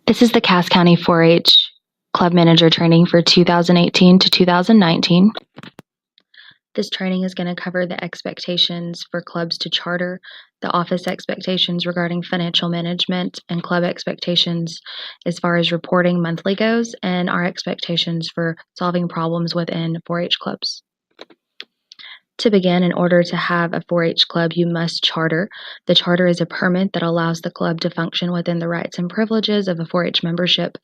This is the Cass County 4-H Club Manager Training for 2018 to 2019. This training is going to cover the expectations for clubs to charter, the office expectations regarding financial management, and club expectations as far as reporting monthly goes, and our expectations for solving problems within 4-H clubs. To begin, in order to have a 4-H club, you must charter. The charter is a permit that allows the club to function within the rights and privileges of a 4-H membership.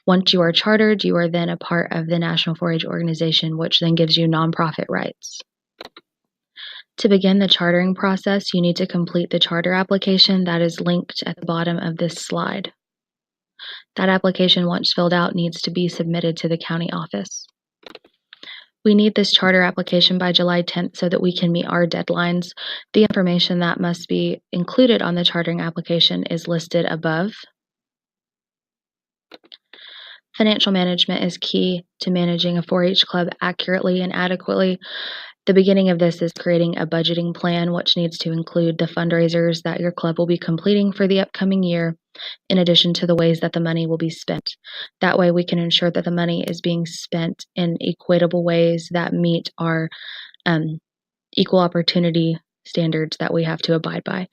Once you are chartered, you are then a part of the National 4-H organization, which then gives you nonprofit rights. To begin the chartering process, you need to complete the charter application that is linked at the bottom of this slide. That application, once filled out, needs to be submitted to the county office. We need this charter application by July 10th so that we can meet our deadlines. The information that must be included on the chartering application is listed above. Financial management is key to managing a 4-H club accurately and adequately. The beginning of this is creating a budgeting plan, which needs to include the fundraisers that your club will be completing for the upcoming year, in addition to the ways that the money will be spent. That way we can ensure that the money is being spent in equitable ways that meet our equal opportunity standards that we have to abide by.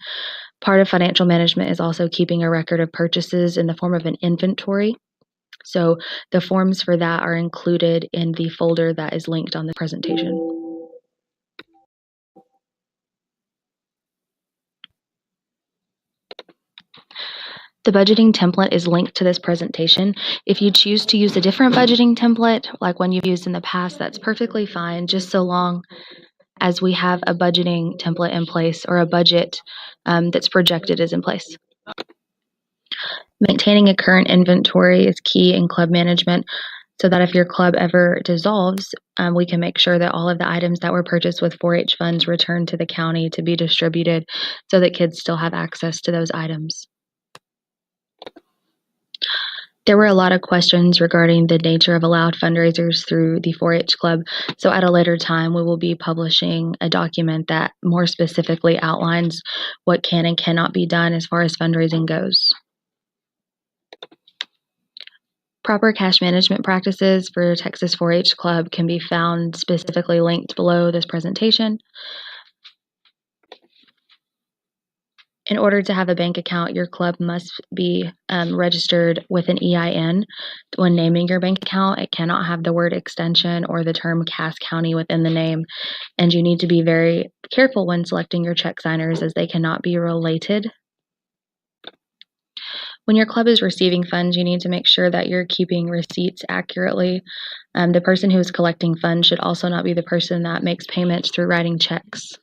Part of financial management is also keeping a record of purchases in the form of an inventory. So the forms for that are included in the folder that is linked on the presentation. The budgeting template is linked to this presentation. If you choose to use a different budgeting template, like one you've used in the past, that's perfectly fine, just so long as we have a budgeting template in place or a budget that's projected is in place. Maintaining a current inventory is key in club management so that if your club ever dissolves, we can make sure that all of the items that were purchased with 4-H funds return to the county to be distributed so that kids still have access to those items. There were a lot of questions regarding the nature of allowed fundraisers through the 4-H club, so at a later time we will be publishing a document that more specifically outlines what can and cannot be done as far as fundraising goes. Proper cash management practices for Texas 4-H Club can be found specifically linked below this presentation. In order to have a bank account, your club must be registered with an EIN. When naming your bank account, it cannot have the word extension or the term Cass County within the name. And you need to be very careful when selecting your check signers as they cannot be related. When your club is receiving funds, you need to make sure that you're keeping receipts accurately. The person who is collecting funds should also not be the person that makes payments through writing checks.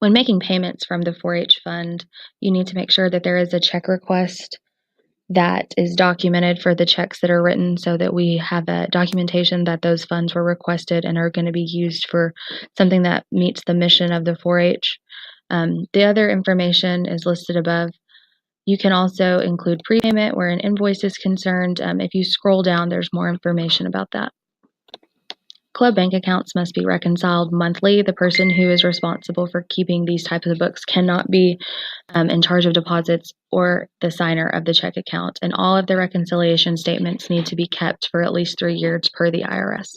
When making payments from the 4-H fund, you need to make sure that there is a check request that is documented for the checks that are written so that we have a documentation that those funds were requested and are going to be used for something that meets the mission of the 4-H. The other information is listed above. You can also include prepayment where an invoice is concerned. If you scroll down, there's more information about that. Club bank accounts must be reconciled monthly. The person who is responsible for keeping these types of books cannot be in charge of deposits or the signer of the check account, and all of the reconciliation statements need to be kept for at least 3 years per the IRS.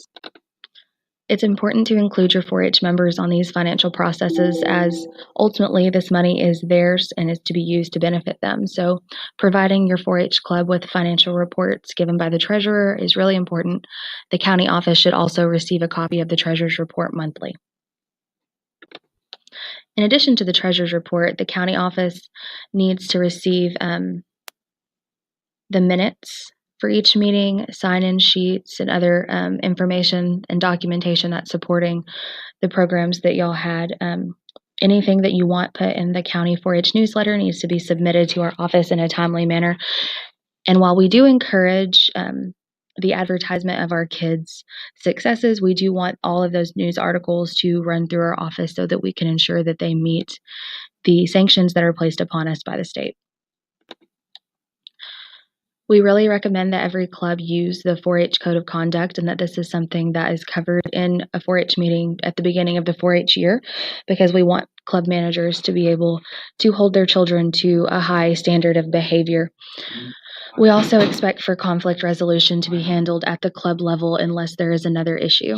It's important to include your 4-H members on these financial processes as ultimately this money is theirs and is to be used to benefit them. So providing your 4-H club with financial reports given by the treasurer is really important. The county office should also receive a copy of the treasurer's report monthly. In addition to the treasurer's report, the county office needs to receive the minutes for each meeting, sign-in sheets, and other information and documentation that's supporting the programs that y'all had. Anything that you want put in the county 4-H newsletter needs to be submitted to our office in a timely manner. And while we do encourage the advertisement of our kids' successes, we do want all of those news articles to run through our office so that we can ensure that they meet the sanctions that are placed upon us by the state. We really recommend that every club use the 4-H Code of Conduct and that this is something that is covered in a 4-H meeting at the beginning of the 4-H year, because we want club managers to be able to hold their children to a high standard of behavior. We also expect for conflict resolution to be handled at the club level unless there is another issue.